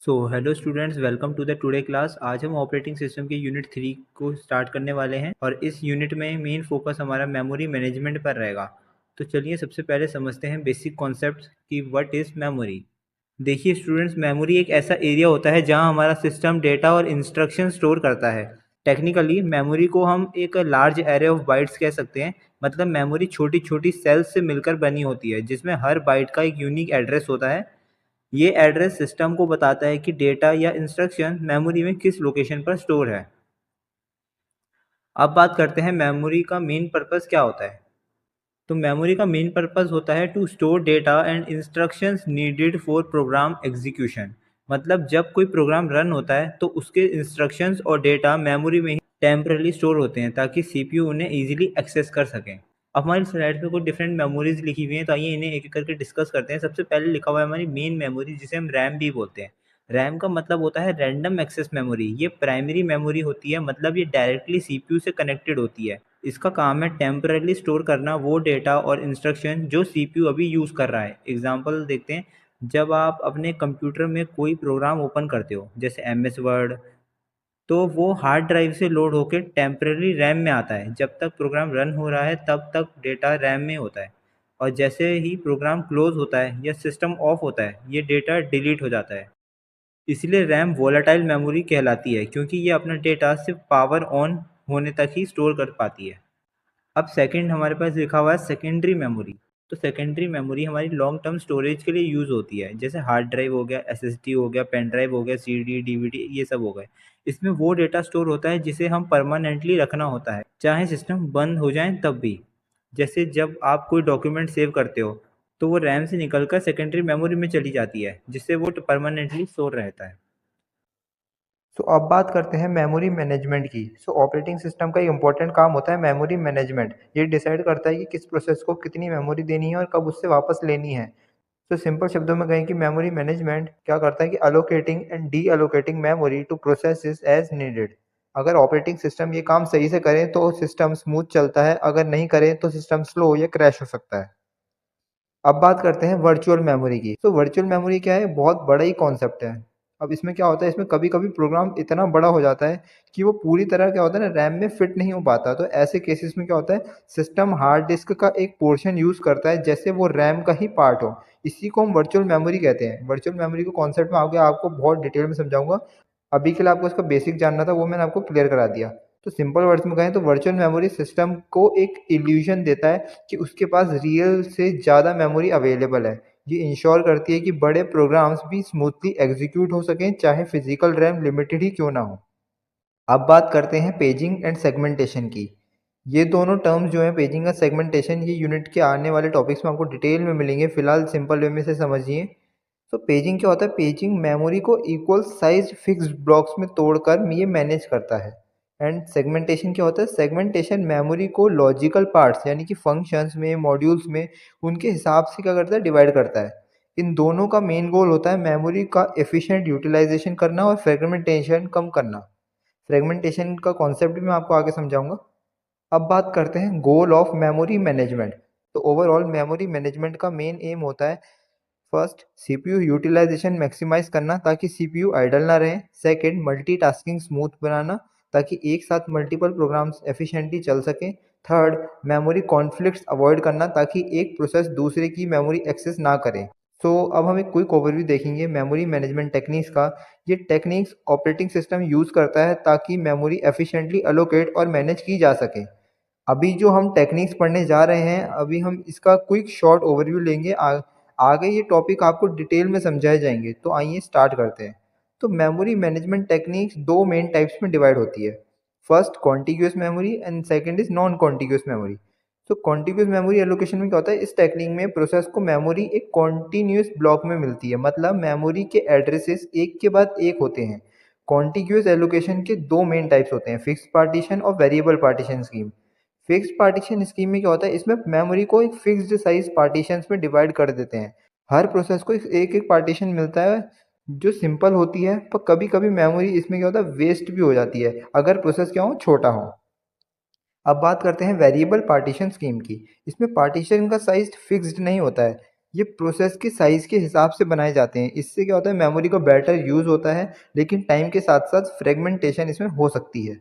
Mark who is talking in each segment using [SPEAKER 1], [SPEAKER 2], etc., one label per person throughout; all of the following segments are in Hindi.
[SPEAKER 1] Hello students, welcome to the today class. आज हम ऑपरेटिंग सिस्टम के यूनिट 3 को स्टार्ट करने वाले हैं और इस यूनिट में मेन फोकस हमारा मेमोरी मैनेजमेंट पर रहेगा। तो चलिए सबसे पहले समझते हैं बेसिक कॉन्सेप्ट कि व्हाट इज़ मेमोरी। देखिए स्टूडेंट्स, मेमोरी एक ऐसा एरिया होता है जहां हमारा सिस्टम डेटा और इंस्ट्रक्शन स्टोर करता है। टेक्निकली मेमोरी को हम एक लार्ज एरे ऑफ बाइट्स कह सकते हैं। मतलब मेमोरी छोटी छोटी सेल्स से मिलकर बनी होती है जिसमें हर बाइट का एक यूनिक एड्रेस होता है। ये एड्रेस सिस्टम को बताता है कि डेटा या इंस्ट्रक्शन मेमोरी में किस लोकेशन पर स्टोर है। अब बात करते हैं मेमोरी का मेन पर्पस क्या होता है। तो मेमोरी का मेन पर्पस होता है to store data and instructions needed for program execution. मतलब जब कोई प्रोग्राम रन होता है तो उसके इंस्ट्रक्शंस और डेटा मेमोरी में ही टेम्परली स्टोर होते हैं ताकि सीपीयू उन्हें इजीली एक्सेस कर सकें। अब हमारी स्लाइड पे कुछ डिफरेंट मेमोरीज लिखी हुई हैं, तो आइए इन्हें एक एक करके डिस्कस करते हैं। सबसे पहले लिखा हुआ है हमारी मेन मेमोरी, जिसे हम रैम भी बोलते हैं। रैम का मतलब होता है रैंडम एक्सेस मेमोरी। ये प्राइमरी मेमोरी होती है, मतलब ये डायरेक्टली सीपीयू से कनेक्टेड होती है। इसका काम है टेम्परली स्टोर करना वो डेटा और इंस्ट्रक्शन जो सीपीयू अभी यूज़ कर रहा है। एग्जांपल देखते हैं। जब आप अपने कंप्यूटर में कोई प्रोग्राम ओपन करते हो जैसे एमएस वर्ड, तो वो हार्ड ड्राइव से लोड होकर टेम्पररी रैम में आता है। जब तक प्रोग्राम रन हो रहा है तब तक डेटा रैम में होता है, और जैसे ही प्रोग्राम क्लोज होता है या सिस्टम ऑफ होता है ये डेटा डिलीट हो जाता है। इसलिए रैम वोलेटाइल मेमोरी कहलाती है, क्योंकि ये अपना डेटा सिर्फ पावर ऑन होने तक ही स्टोर कर पाती है। अब सेकंड हमारे पास लिखा हुआ है सेकेंडरी मेमोरी। तो सेकेंडरी मेमोरी हमारी लॉन्ग टर्म स्टोरेज के लिए यूज़ होती है, जैसे हार्ड ड्राइव हो गया, एसएसडी हो गया, पेन ड्राइव हो गया, सीडी, डीवीडी, ये सब हो गए। इसमें वो डेटा स्टोर होता है जिसे हम परमानेंटली रखना होता है, चाहे सिस्टम बंद हो जाए तब भी। जैसे जब आप कोई डॉक्यूमेंट सेव करते हो तो वो रैम से निकलकर सेकेंडरी मेमोरी में चली जाती है, जिससे वो परमानेंटली स्टोर रहता है।
[SPEAKER 2] अब बात करते हैं मेमोरी मैनेजमेंट की। ऑपरेटिंग सिस्टम का एक इंपॉर्टेंट काम होता है मेमोरी मैनेजमेंट। ये डिसाइड करता है कि किस प्रोसेस को कितनी मेमोरी देनी है और कब उससे वापस लेनी है। सिंपल शब्दों में कहें कि मेमोरी मैनेजमेंट क्या करता है कि allocating and deallocating memory to processes as needed. अगर ऑपरेटिंग सिस्टम ये काम सही से करे तो सिस्टम स्मूथ चलता है, अगर नहीं करे तो सिस्टम स्लो या क्रैश हो सकता है। अब बात करते हैं वर्चुअल मेमोरी की। वर्चुअल मेमोरी क्या है, बहुत बड़ा ही कॉन्सेप्ट है। अब इसमें क्या होता है, इसमें कभी कभी प्रोग्राम इतना बड़ा हो जाता है कि वो पूरी तरह क्या होता है ना, रैम में फिट नहीं हो पाता। तो ऐसे केसेस में क्या होता है, सिस्टम हार्ड डिस्क का एक पोर्शन यूज करता है जैसे वो रैम का ही पार्ट हो। इसी को हम वर्चुअल मेमोरी कहते हैं। वर्चुअल मेमोरी को कॉन्सेप्ट में आगे आपको बहुत डिटेल में समझाऊंगा। अभी के लिए आपको इसका बेसिक जानना था, वो मैंने आपको क्लियर करा दिया। सिंपल वर्ड्स में कहें तो वर्चुअल मेमोरी सिस्टम को एक इल्यूजन देता है कि उसके पास रियल से ज़्यादा मेमोरी अवेलेबल है। ये इंश्योर करती है कि बड़े प्रोग्राम्स भी स्मूथली एग्जीक्यूट हो सकें, चाहे फिजिकल रैम लिमिटेड ही क्यों ना हो। अब बात करते हैं पेजिंग एंड सेगमेंटेशन की। ये दोनों टर्म्स जो हैं, पेजिंग और सेगमेंटेशन, ये यूनिट के आने वाले टॉपिक्स में आपको डिटेल में मिलेंगे। फिलहाल सिंपल वे में से समझिए। पेजिंग क्या होता है, पेजिंग मेमोरी को इक्वल साइज फिक्स्ड ब्लॉक्स में तोड़कर ये मैनेज करता है। एंड सेगमेंटेशन क्या होता है, सेगमेंटेशन मेमोरी को लॉजिकल पार्ट्स यानी कि फंक्शंस में, मॉड्यूल्स में उनके हिसाब से क्या करता है, डिवाइड करता है। इन दोनों का मेन गोल होता है मेमोरी का एफिशिएंट यूटिलाइजेशन करना और फ्रेगमेंटेशन कम करना। फ्रेगमेंटेशन का कॉन्सेप्ट भी मैं आपको आगे समझाऊंगा। अब बात करते हैं goal of memory management. Overall memory management का मेन एम होता है, फर्स्ट सीपीयू यूटिलाइजेशन मैक्सिमाइज करना ताकि सीपीयू आइडल ना रहे। सेकंड मल्टीटास्किंग स्मूथ बनाना ताकि एक साथ मल्टीपल प्रोग्राम्स एफिशिएंटली चल सकें। थर्ड मेमोरी कॉन्फ्लिक्ट्स अवॉइड करना ताकि एक प्रोसेस दूसरे की मेमोरी एक्सेस ना करे। अब हम एक क्विक ओवरव्यू देखेंगे मेमोरी मैनेजमेंट टेक्निक्स का। ये टेक्निक्स ऑपरेटिंग सिस्टम यूज करता है ताकि मेमोरी एफिशिएंटली अलोकेट और मैनेज की जा सके। अभी जो हम टेक्निक्स पढ़ने जा रहे हैं, अभी हम इसका क्विक शॉर्ट ओवरव्यू लेंगे। आगे ये टॉपिक आपको डिटेल में समझाए जाएंगे। तो आइए स्टार्ट करते हैं। मेमोरी मैनेजमेंट टेक्निक्स दो मेन टाइप्स में डिवाइड होती है। First contiguous memory and second is non contiguous memory. Contiguous memory allocation में क्या होता है, इस टेक्निक में प्रोसेस को मेमोरी एक कॉन्टिन्यूस ब्लॉक में मिलती है। मतलब मेमोरी के एड्रेसेस एक के बाद एक होते हैं। कॉन्टिग्यूस एलोकेशन के दो मेन टाइप्स होते हैं, फिक्स पार्टीशन और variable partition scheme. Fixed partition scheme में क्या होता है, इसमें मेमोरी को एक फिक्स्ड साइज पार्टीशंस में डिवाइड कर देते हैं। हर प्रोसेस को एक एक पार्टीशन मिलता है जो सिंपल होती है, पर कभी कभी मेमोरी इसमें क्या होता है, वेस्ट भी हो जाती है अगर प्रोसेस क्या हो, छोटा हो। अब बात करते हैं वेरिएबल पार्टीशन स्कीम की। इसमें पार्टीशन का साइज फिक्स्ड नहीं होता है। ये प्रोसेस के साइज़ के हिसाब से बनाए जाते हैं। इससे क्या होता है, मेमोरी का बेटर यूज़ होता है, लेकिन टाइम के साथ-साथ फ्रेगमेंटेशन इसमें हो सकती है।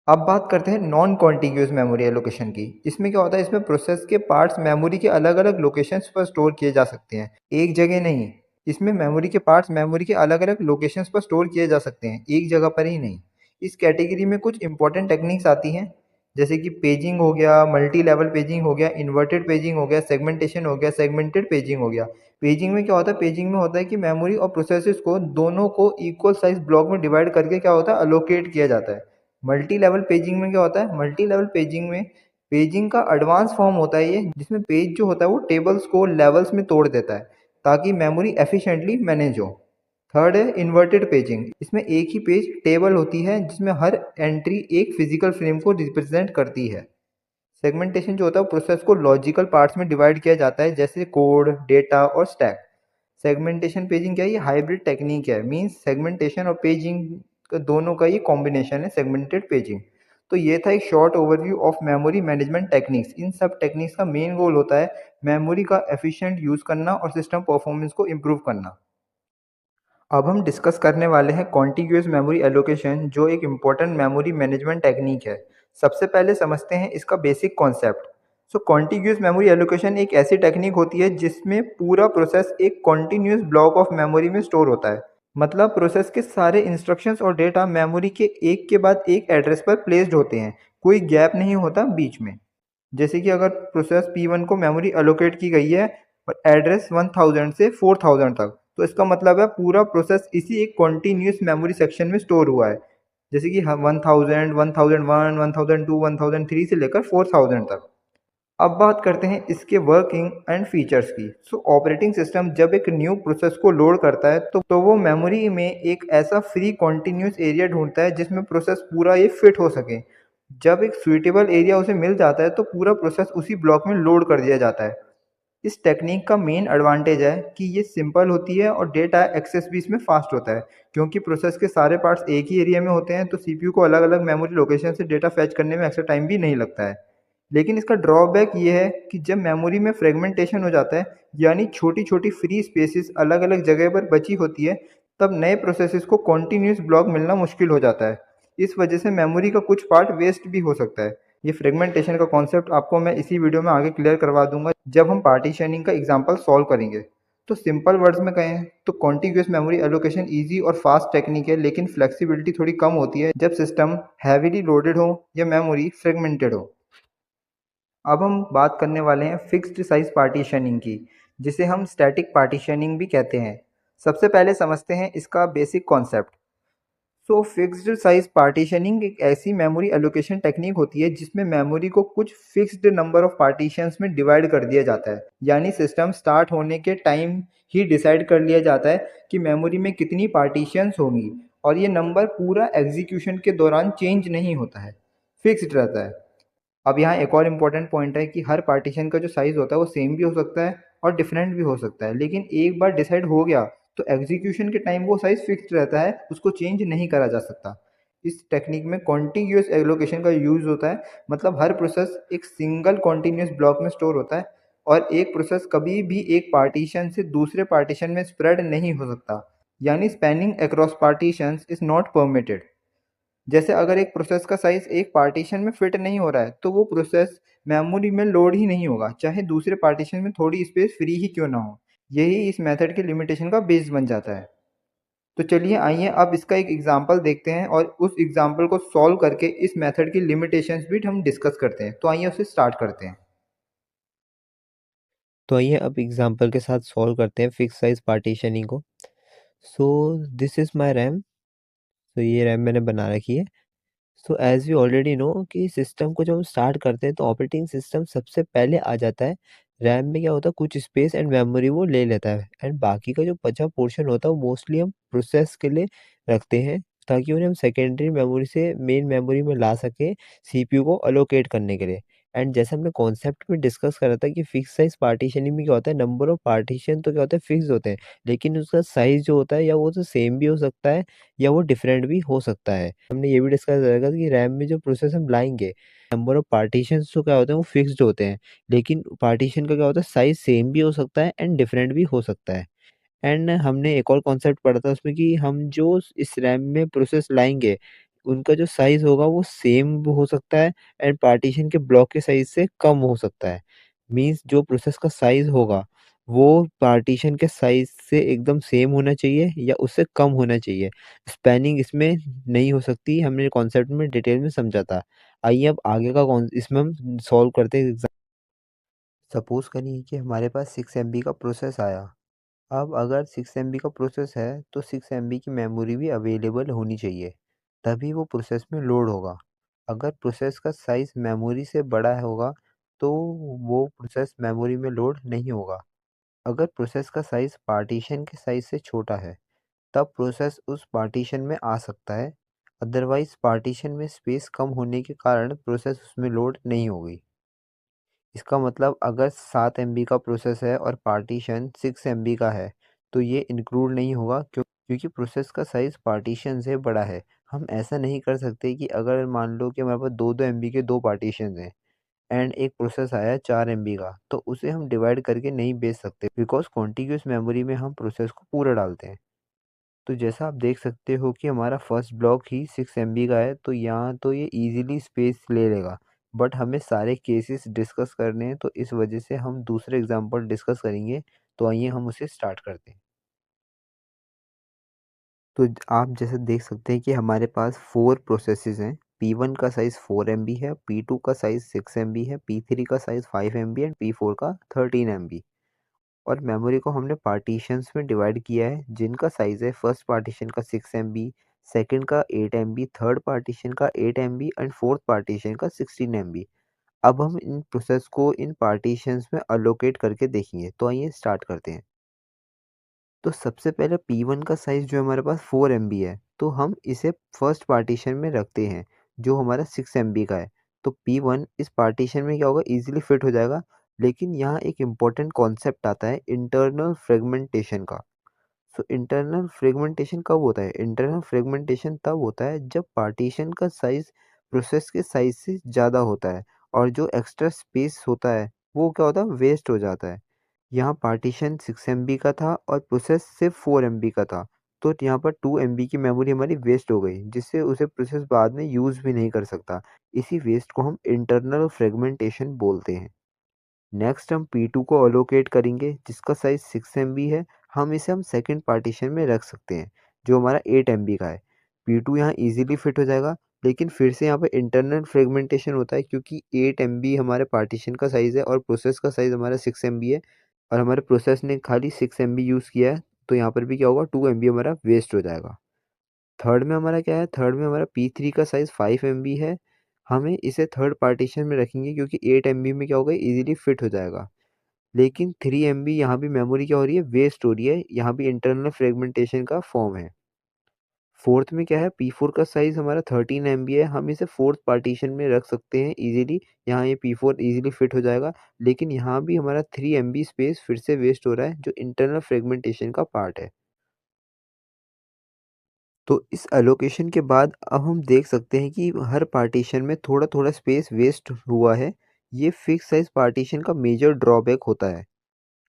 [SPEAKER 2] अब बात करते हैं नॉन कॉन्टिग्यूअस मेमोरी एलोकेशन की। इसमें क्या होता है, इसमें प्रोसेस के पार्ट्स मेमोरी के अलग-अलग लोकेशंस पर स्टोर किए जा सकते हैं, एक जगह नहीं। इसमें मेमोरी के पार्ट्स मेमोरी के अलग-अलग लोकेशंस पर स्टोर किए जा सकते हैं, एक जगह पर ही नहीं। इस कैटेगरी में कुछ इंपॉर्टेंट टेक्निक्स आती हैं, जैसे कि पेजिंग हो गया, मल्टी लेवल पेजिंग हो गया, इन्वर्टेड पेजिंग हो गया, सेगमेंटेशन हो गया, सेगमेंटेड पेजिंग हो गया। पेजिंग में क्या होता है, पेजिंग में होता है कि मेमोरी और प्रोसेसेस को दोनों को इक्वल साइज ब्लॉक में डिवाइड करके क्या होता है, अलोकेट किया जाता है। मल्टी लेवल पेजिंग में क्या होता है, मल्टी लेवल पेजिंग में पेजिंग का एडवांस फॉर्म होता है ये, जिसमें पेज जो होता है वो टेबल्स को लेवल्स में तोड़ देता है ताकि मेमोरी एफिशिएंटली मैनेज हो। थर्ड है इन्वर्टेड पेजिंग। इसमें एक ही पेज टेबल होती है जिसमें हर एंट्री एक फिजिकल फ्रेम को रिप्रेजेंट करती है। सेगमेंटेशन जो होता है वो प्रोसेस को लॉजिकल पार्ट्स में डिवाइड किया जाता है, जैसे कोड, डेटा और स्टैक। सेगमेंटेशन पेजिंग क्या है, ये हाइब्रिड टेक्निक है, मींस सेगमेंटेशन और पेजिंग दोनों का ये कॉम्बिनेशन है, सेगमेंटेड पेजिंग। तो ये था एक short overview of memory management techniques. इन सब टेक्निक्स का मेन गोल होता है मेमोरी का एफिशिएंट यूज़ करना और सिस्टम परफॉर्मेंस को इम्प्रूव करना। अब हम डिस्कस करने वाले हैं कॉन्टिग्यूअस मेमोरी एलोकेशन, जो एक इम्पॉर्टेंट मेमोरी मैनेजमेंट टेक्निक है। सबसे पहले समझते हैं इसका बेसिक कॉन्सेप्ट। सो कॉन्टिग्यूअस मेमोरी एलोकेशन एक ऐसी टेक्निक होती है जिसमें पूरा प्रोसेस एक कॉन्टिन्यूस ब्लॉक ऑफ मेमोरी में स्टोर होता है। मतलब प्रोसेस के सारे इंस्ट्रक्शंस और डेटा मेमोरी के एक के बाद एक एड्रेस पर प्लेस्ड होते हैं, कोई गैप नहीं होता बीच में। जैसे कि अगर प्रोसेस P1 को मेमोरी एलोकेट की गई है और एड्रेस 1000 से 4000 तक, तो इसका मतलब है पूरा प्रोसेस इसी एक कॉन्टिन्यूस मेमोरी सेक्शन में स्टोर हुआ है। जैसे कि 1000, 1001, 1002, 1003 से लेकर 4000 तक। अब बात करते हैं इसके वर्किंग एंड फीचर्स की। सो ऑपरेटिंग सिस्टम जब एक न्यू प्रोसेस को लोड करता है तो वो मेमोरी में एक ऐसा फ्री कॉन्टिन्यूस एरिया ढूंढता है जिसमें प्रोसेस पूरा ये फिट हो सके। जब एक सुइटेबल एरिया उसे मिल जाता है तो पूरा प्रोसेस उसी ब्लॉक में लोड कर दिया जाता है। इस टेक्निक का मेन एडवांटेज है कि ये सिंपल होती है और डेटा एक्सेस भी इसमें फास्ट होता है, क्योंकि प्रोसेस के सारे पार्ट्स एक ही एरिया में होते हैं तो सीपीयू को अलग अलग मेमोरी लोकेशन से डेटा फैच करने में एक्स्ट्रा टाइम भी नहीं लगता है। लेकिन इसका ड्रॉबैक ये है कि जब मेमोरी में फ्रेगमेंटेशन हो जाता है, यानी छोटी छोटी फ्री स्पेसिस अलग अलग जगह पर बची होती है, तब नए प्रोसेसेस को कॉन्टिन्यूस ब्लॉक मिलना मुश्किल हो जाता है। इस वजह से मेमोरी का कुछ पार्ट वेस्ट भी हो सकता है। ये फ्रेगमेंटेशन का कॉन्सेप्ट आपको मैं इसी वीडियो में आगे क्लियर करवा दूंगा जब हम पार्टीशनिंग का एग्जांपल सॉल्व करेंगे। तो सिंपल वर्ड्स में कहें तो कॉन्टिग्यूअस मेमोरी एलोकेशन इजी और फास्ट टेक्निक है, लेकिन फ्लेक्सिबिलिटी थोड़ी कम होती है जब सिस्टम हैवीली लोडेड हो या मेमोरी फ्रेगमेंटेड हो। अब हम बात करने वाले हैं फिक्स्ड साइज पार्टीशनिंग की, जिसे हम स्टैटिक पार्टीशनिंग भी कहते हैं। सबसे पहले समझते हैं इसका बेसिक कॉन्सेप्ट। सो फिक्स्ड साइज पार्टीशनिंग एक ऐसी मेमोरी एलोकेशन टेक्निक होती है जिसमें मेमोरी को कुछ फिक्स्ड नंबर ऑफ पार्टीशंस में डिवाइड कर दिया जाता है, यानी सिस्टम स्टार्ट होने के टाइम ही डिसाइड कर लिया जाता है कि मेमोरी में कितनी पार्टीशंस होंगी, और ये नंबर पूरा एग्जीक्यूशन के दौरान चेंज नहीं होता है, फिक्स्ड रहता है। अब यहाँ एक और इम्पोर्टेंट पॉइंट है कि हर पार्टीशन का जो साइज़ होता है वो सेम भी हो सकता है और डिफरेंट भी हो सकता है, लेकिन एक बार डिसाइड हो गया तो एग्जीक्यूशन के टाइम वो साइज़ फिक्स्ड रहता है, उसको चेंज नहीं करा जा सकता। इस टेक्निक में कॉन्टिग्यूअस एलोकेशन का यूज़ होता है, मतलब हर प्रोसेस एक सिंगल कॉन्टिन्यूस ब्लॉक में स्टोर होता है और एक प्रोसेस कभी भी एक पार्टीशन से दूसरे पार्टीशन में स्प्रेड नहीं हो सकता, यानी spanning across partitions is not permitted. जैसे अगर एक प्रोसेस का साइज एक पार्टीशन में फिट नहीं हो रहा है तो वो प्रोसेस मेमोरी में लोड ही नहीं होगा, चाहे दूसरे पार्टीशन में थोड़ी स्पेस फ्री ही क्यों ना हो। यही इस मेथड के लिमिटेशन का बेस बन जाता है। तो चलिए आइए अब इसका एक एग्जांपल देखते हैं और उस एग्जांपल को सॉल्व करके इस मेथड की लिमिटेशंस भी हम डिस्कस करते हैं। तो आइए उसे स्टार्ट करते हैं।
[SPEAKER 1] तो आइए अब एग्जांपल के साथ सॉल्व करते हैं फिक्स साइज पार्टीशनिंग को। So this is my RAM. तो ये रैम मैंने बना रखी है। So as we already know कि सिस्टम को जब हम स्टार्ट करते हैं तो ऑपरेटिंग सिस्टम सबसे पहले आ जाता है। रैम में क्या होता है, कुछ स्पेस एंड मेमोरी वो ले लेता है एंड बाकी का जो बचा पोर्शन होता है वो मोस्टली हम प्रोसेस के लिए रखते हैं, ताकि उन्हें हम सेकेंडरी मेमोरी से मेन मेमोरी में ला सकें सीपीयू को अलोकेट करने के लिए।
[SPEAKER 3] एंड जैसे हमने कॉन्सेप्ट में डिस्कस करा था कि फिक्स साइज पार्टीशनिंग में क्या होता है, नंबर ऑफ पार्टीशन तो क्या होता है फिक्स होते हैं, लेकिन उसका साइज जो होता है या वो तो सेम भी हो सकता है या वो डिफरेंट भी हो सकता है। हमने ये भी डिस्कस करा था कि रैम में जो प्रोसेस हम लाएंगे, नंबर ऑफ पार्टीशन तो क्या होते हैं वो फिक्स्ड होते हैं, लेकिन पार्टीशन का क्या होता है साइज सेम भी हो सकता है एंड डिफरेंट भी हो सकता है। एंड हमने एक और कॉन्सेप्ट पढ़ा था उसमें कि हम जो इस रैम में प्रोसेस लाएँगे, उनका जो साइज़ होगा वो सेम भी हो सकता है एंड पार्टीशन के ब्लॉक के साइज़ से कम हो सकता है। मीन्स जो प्रोसेस का साइज़ होगा, वो पार्टीशन के साइज़ से एकदम सेम होना चाहिए या उससे कम होना चाहिए। स्पैनिंग इसमें नहीं हो सकती, हमने कॉन्सेप्ट में डिटेल में समझा था। आइए अब आगे का कॉन इसमें हम सॉल्व करते हैं एग्ज़ाम।
[SPEAKER 2] सपोज़ करिए कि हमारे पास 6 एमबी का प्रोसेस आया। अब अगर 6 एमबी का प्रोसेस है तो 6 एमबी की मेमोरी भी अवेलेबल होनी चाहिए, तभी वो प्रोसेस में लोड होगा। अगर प्रोसेस का साइज़ मेमोरी से बड़ा होगा तो वो प्रोसेस मेमोरी में लोड नहीं होगा। अगर प्रोसेस का साइज़ पार्टीशन के साइज़ से छोटा है तब प्रोसेस उस पार्टीशन में आ सकता है, अदरवाइज़ पार्टीशन में स्पेस कम होने के कारण प्रोसेस उसमें लोड नहीं होगी। इसका मतलब अगर 7 एमबी का प्रोसेस है और पार्टीशन 6 एमबी का है तो ये इंक्लूड नहीं होगा क्योंकि प्रोसेस का साइज़ पार्टीशन से बड़ा है। हम ऐसा नहीं कर सकते कि अगर मान लो कि हमारे पास 2-2 एमबी के 2 पार्टीशन हैं एंड एक प्रोसेस आया 4 एमबी का, तो उसे हम डिवाइड करके नहीं बेच सकते बिकॉज़ कॉन्टिग्यूअस मेमोरी में हम प्रोसेस को पूरा डालते हैं। तो जैसा आप देख सकते हो कि हमारा फर्स्ट ब्लॉक ही 6 एमबी का है, तो यहाँ तो ये ईज़िली स्पेस ले लेगा। बट हमें सारे केसेस डिस्कस करने हैं, तो इस वजह से हम दूसरे एग्जांपल डिस्कस करेंगे। तो आइए हम उसे स्टार्ट करते हैं। तो आप जैसे देख सकते हैं कि हमारे पास 4 प्रोसेसेस हैं। P1 का साइज़ 4 एमबी है, P2 का साइज़ 6 एमबी है, P3 का साइज़ 5 एमबी एंड P4 का 13 एमबी। और मेमोरी को हमने पार्टीशंस में डिवाइड किया है जिनका साइज़ है फर्स्ट पार्टीशन का 6 एमबी, सेकंड का 8 एमबी, थर्ड पार्टीशन का 8 एमबी एंड फोर्थ पार्टीशन का 16 एमबी। अब हम इन प्रोसेस को इन पार्टीशंस में अलोकेट करके देखेंगे। तो आइए स्टार्ट करते हैं। तो सबसे पहले P1 का साइज़ जो हमारे पास 4 एमबी है, तो हम इसे फर्स्ट पार्टीशन में रखते हैं जो हमारा 6 एमबी का है। तो P1 इस पार्टीशन में क्या होगा, ईजिली फिट हो जाएगा। लेकिन यहाँ एक इम्पॉर्टेंट कॉन्सेप्ट आता है इंटरनल फ्रेगमेंटेशन का। सो इंटरनल फ्रेगमेंटेशन कब होता है? इंटरनल फ्रेगमेंटेशन तब होता है जब पार्टीशन का साइज़ प्रोसेस के साइज़ से ज़्यादा होता है और जो एक्स्ट्रा स्पेस होता है वो क्या होता है, वेस्ट हो जाता है। यहाँ पार्टीशन 6 एमबी का था और प्रोसेस सिर्फ 4 एमबी का था, तो यहाँ पर 2 एमबी की मेमोरी हमारी वेस्ट हो गई, जिससे उसे प्रोसेस बाद में यूज़ भी नहीं कर सकता। इसी वेस्ट को हम इंटरनल फ्रेगमेंटेशन बोलते हैं। नेक्स्ट हम P2 को अलोकेट करेंगे जिसका साइज़ 6 एमबी है। हम सेकंड पार्टीशन में रख सकते हैं जो हमारा 8 एमबी का है। P2 यहाँ इजीली फिट हो जाएगा, लेकिन फिर से यहाँ पे इंटरनल फ्रेगमेंटेशन होता है क्योंकि 8 एमबी हमारे पार्टीशन का साइज़ है और प्रोसेस का साइज़ हमारा 6 एमबी है और हमारे प्रोसेस ने खाली 6 एमबी यूज़ किया है, तो यहाँ पर भी क्या होगा, 2 एमबी हमारा वेस्ट हो जाएगा। थर्ड में हमारा क्या है, थर्ड में हमारा P3 का साइज़ 5 एमबी है। हमें इसे थर्ड पार्टीशन में रखेंगे क्योंकि 8 एमबी में क्या होगा, इजीली फिट हो जाएगा। लेकिन 3 एमबी यहाँ भी मेमोरी क्या हो रही है, वेस्ट हो रही है। यहाँ भी इंटरनल फ्रेगमेंटेशन का फॉर्म है। फोर्थ में क्या है, P4 का साइज़ हमारा 13 एमबी है। हम इसे फोर्थ पार्टीशन में रख सकते हैं इजीली। यहाँ ये P4 इजीली फिट हो जाएगा। लेकिन यहाँ भी हमारा 3 एमबी स्पेस फिर से वेस्ट हो रहा है जो इंटरनल फ्रेगमेंटेशन का पार्ट है। तो इस एलोकेशन के बाद अब हम देख सकते हैं कि हर पार्टीशन में थोड़ा-थोड़ा स्पेस वेस्ट हुआ है। ये फिक्स साइज़ पार्टीशन का मेजर ड्रॉबैक होता है।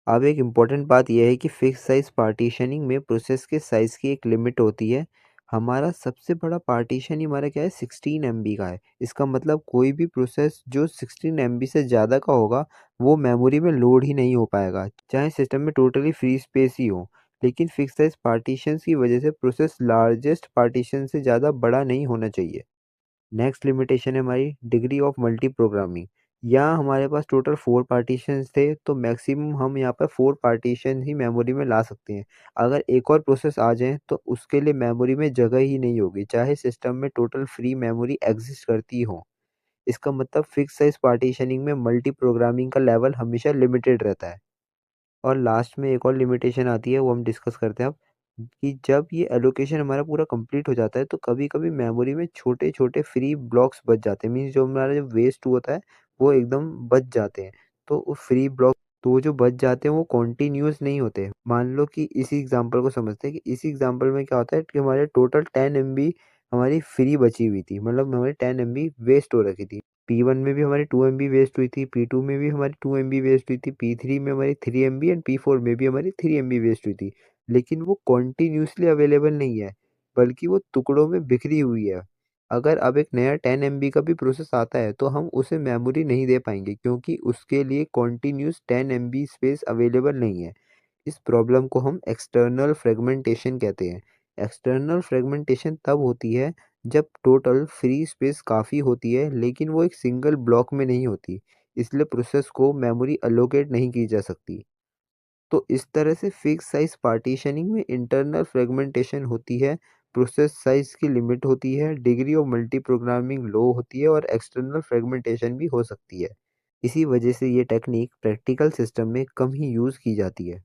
[SPEAKER 2] अब एक इम्पॉर्टेंट बात यह है कि फिक्स साइज़ पार्टीशनिंग में प्रोसेस के साइज़ की एक लिमिट होती है। हमारा सबसे बड़ा पार्टीशन ही हमारा क्या है, 16 एमबी का है। इसका मतलब कोई भी प्रोसेस जो 16 एमबी से ज़्यादा का होगा वो मेमोरी में लोड ही नहीं हो पाएगा, चाहे सिस्टम में टोटली फ्री स्पेस ही हो। लेकिन फिक्स साइज़ पार्टीशंस की वजह से प्रोसेस लार्जेस्ट पार्टीशन से ज़्यादा बड़ा नहीं होना चाहिए। नेक्स्ट लिमिटेशन है हमारी डिग्री ऑफ मल्टी प्रोग्रामिंग। यहाँ हमारे पास टोटल 4 पार्टीशंस थे, तो मैक्सिमम हम यहाँ पर 4 पार्टीशन ही मेमोरी में ला सकते हैं। अगर एक और प्रोसेस आ जाए तो उसके लिए मेमोरी में जगह ही नहीं होगी, चाहे सिस्टम में टोटल फ्री मेमोरी एग्जिस्ट करती हो। इसका मतलब फिक्स साइज पार्टीशनिंग में मल्टी प्रोग्रामिंग का लेवल हमेशा लिमिटेड रहता है। और लास्ट में एक और लिमिटेशन आती है, वो हम डिस्कस करते हैं अब, कि जब ये एलोकेशन हमारा पूरा कंप्लीट हो जाता है तो कभी-कभी मेमोरी में छोटे-छोटे फ्री ब्लॉक्स बच जाते हैं। मीन्स जो हमारा जो वेस्ट होता है
[SPEAKER 3] वो एकदम बच जाते हैं। तो वो फ्री ब्लॉक, तो वो जो बच जाते हैं वो कॉन्टिन्यूस नहीं होते। मान लो कि इसी एग्जांपल को समझते हैं कि इसी एग्जांपल में क्या होता है कि हमारे टोटल 10 MB हमारी फ्री बची हुई थी, मतलब हमारी 10 MB वेस्ट हो रखी थी। P1 में भी हमारी 2 MB वेस्ट हुई थी, P2 में भी हमारी 2 MB वेस्ट हुई थी, P3 में हमारी 3 MB एंड P4 में भी हमारी 3 MB वेस्ट हुई थी। लेकिन वो कॉन्टिन्यूसली अवेलेबल नहीं है, बल्कि वो टुकड़ों में बिखरी हुई है। अगर अब एक नया 10 MB का भी प्रोसेस आता है तो हम उसे मेमोरी नहीं दे पाएंगे, क्योंकि उसके लिए कॉन्टिन्यूस 10 MB स्पेस अवेलेबल नहीं है। इस प्रॉब्लम को हम एक्सटर्नल फ्रेगमेंटेशन कहते हैं। एक्सटर्नल फ्रेगमेंटेशन तब होती है जब टोटल फ्री स्पेस काफ़ी होती है, लेकिन वो एक सिंगल ब्लॉक में नहीं होती, इसलिए प्रोसेस को मेमोरी अलोकेट नहीं की जा सकती। तो इस तरह से फिक्स साइज पार्टीशनिंग में इंटरनल फ्रेगमेंटेशन होती है, प्रोसेस साइज की लिमिट होती है, डिग्री ऑफ मल्टी प्रोग्रामिंग लो होती है और एक्सटर्नल फ्रेगमेंटेशन भी हो सकती है। इसी वजह से ये टेक्निक प्रैक्टिकल सिस्टम में कम ही यूज़ की जाती है।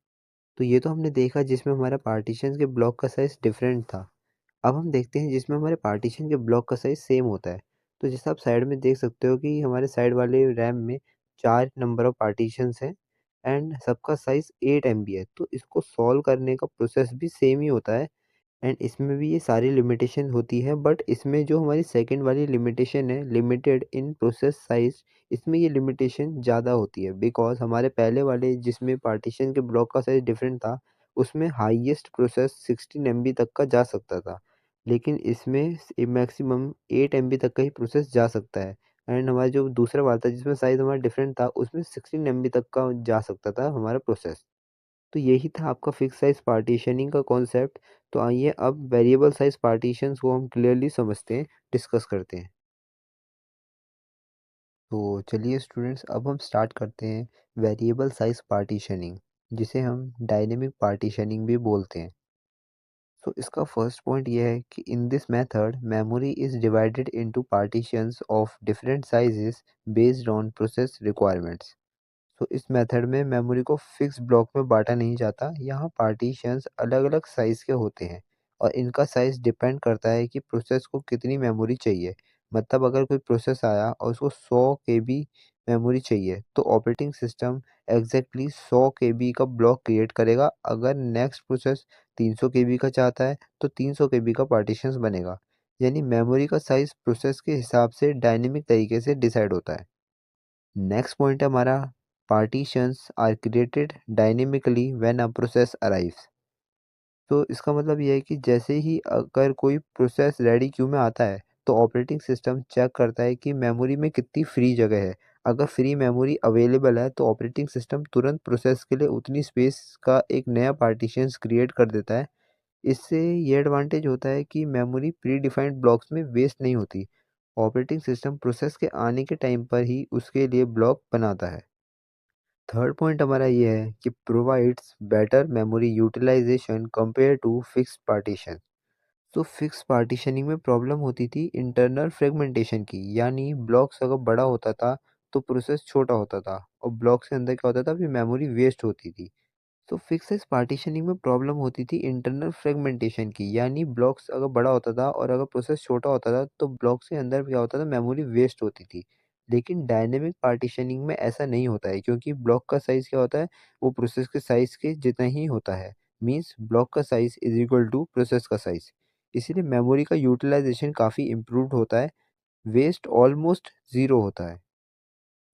[SPEAKER 3] तो ये तो हमने देखा जिसमें हमारा पार्टीशन के ब्लॉक का साइज़ डिफरेंट था। अब हम देखते हैं जिसमें हमारे पार्टीशन के ब्लॉक का साइज़ सेम होता है। तो जैसे आप साइड में देख सकते हो कि हमारे साइड वाले रैम में 4 नंबर ऑफ पार्टीशंस हैं एंड सबका साइज़ 8 MB है। तो इसको सॉल्व करने का प्रोसेस भी सेम ही होता है एंड इसमें भी ये सारी लिमिटेशन होती है, बट इसमें जो हमारी सेकंड वाली लिमिटेशन है, लिमिटेड इन प्रोसेस साइज, इसमें ये लिमिटेशन ज़्यादा होती है, बिकॉज हमारे पहले वाले जिसमें पार्टीशन के ब्लॉक का साइज डिफरेंट था, उसमें हाईएस्ट प्रोसेस 16 MB तक का जा सकता था, लेकिन इसमें मैक्सिमम 8 MB तक का ही प्रोसेस जा सकता है। एंड हमारा जो दूसरा वाला था जिसमें साइज हमारा डिफरेंट था, उसमें 16 MB तक का जा सकता था हमारा प्रोसेस। तो यही था आपका फिक्स साइज पार्टीशनिंग का कॉन्सेप्ट। तो आइए अब वेरिएबल साइज पार्टीशंस को हम क्लियरली समझते हैं, डिस्कस करते हैं। तो चलिए स्टूडेंट्स, अब हम स्टार्ट करते हैं वेरिएबल साइज पार्टीशनिंग, जिसे हम डायनेमिक पार्टीशनिंग भी बोलते हैं। तो इसका फर्स्ट पॉइंट ये है कि in this method memory is divided into partitions of different sizes based on process requirements. तो इस मेथड में मेमोरी को फिक्स ब्लॉक में बांटा नहीं जाता, यहाँ पार्टीशंस अलग अलग साइज के होते हैं और इनका साइज डिपेंड करता है कि प्रोसेस को कितनी मेमोरी चाहिए। मतलब अगर कोई प्रोसेस आया और उसको 100 KB मेमोरी चाहिए तो ऑपरेटिंग सिस्टम एग्जैक्टली 100 KB का ब्लॉक क्रिएट करेगा। अगर नेक्स्ट प्रोसेस 300 KB का चाहता है तो 300 KB का पार्टीशंस बनेगा। यानी मेमोरी का साइज प्रोसेस के हिसाब से डायनेमिक तरीके से डिसाइड होता है। नेक्स्ट पॉइंट है हमारा, partitions are created dynamically when a process arrives. तो इसका मतलब ये है कि जैसे ही अगर कोई प्रोसेस रेडी क्यू में आता है तो ऑपरेटिंग सिस्टम चेक करता है कि मेमोरी में कितनी फ्री जगह है। अगर फ्री मेमोरी अवेलेबल है तो ऑपरेटिंग सिस्टम तुरंत प्रोसेस के लिए उतनी स्पेस का एक नया पार्टीशंस क्रिएट कर देता है। इससे ये एडवांटेज होता है कि मेमोरी प्री डिफाइंड ब्लॉक्स में वेस्ट नहीं होती। ऑपरेटिंग सिस्टम प्रोसेस के आने के टाइम पर ही उसके लिए ब्लॉक बनाता है। थर्ड पॉइंट हमारा ये है कि provides better memory utilization compare to fixed partition. तो फिक्स पार्टीशनिंग में प्रॉब्लम होती थी इंटरनल फ्रेगमेंटेशन की, यानी ब्लॉक्स अगर बड़ा होता था तो प्रोसेस छोटा होता था और ब्लॉक के अंदर क्या होता था, फिर मेमोरी वेस्ट होती थी। तो फिक्सेस पार्टीशनिंग में प्रॉब्लम होती थी इंटरनल फ्रेगमेंटेशन की, यानी ब्लॉक्स अगर बड़ा होता था और अगर प्रोसेस छोटा होता था तो ब्लॉक्स के अंदर क्या होता था, मेमोरी वेस्ट होती थी। लेकिन डायनेमिक पार्टीशनिंग में ऐसा नहीं होता है, क्योंकि ब्लॉक का साइज क्या होता है, वो प्रोसेस के साइज के जितना ही होता है। मीन्स ब्लॉक का size is equal to process का साइज। इसीलिए मेमोरी का यूटिलाइजेशन काफ़ी इम्प्रूव्ड होता है, वेस्ट ऑलमोस्ट ज़ीरो होता है।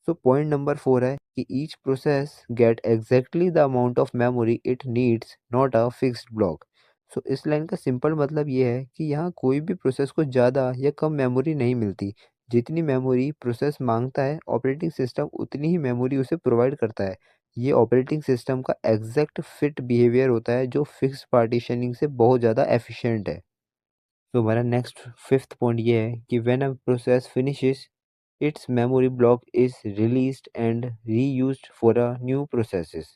[SPEAKER 3] सो पॉइंट नंबर 4 है कि each process get exactly the amount of memory it needs, not a fixed block. So इस लाइन का सिंपल मतलब ये है कि यहाँ कोई भी प्रोसेस को ज़्यादा या कम मेमोरी नहीं मिलती। जितनी मेमोरी प्रोसेस मांगता है ऑपरेटिंग सिस्टम उतनी ही मेमोरी उसे प्रोवाइड करता है। ये ऑपरेटिंग सिस्टम का एग्जैक्ट फिट बिहेवियर होता है जो फिक्स पार्टीशनिंग से बहुत ज़्यादा एफिशिएंट है। तो हमारा नेक्स्ट फिफ्थ पॉइंट ये है कि when a process finishes its memory block is released and reused for a new processes।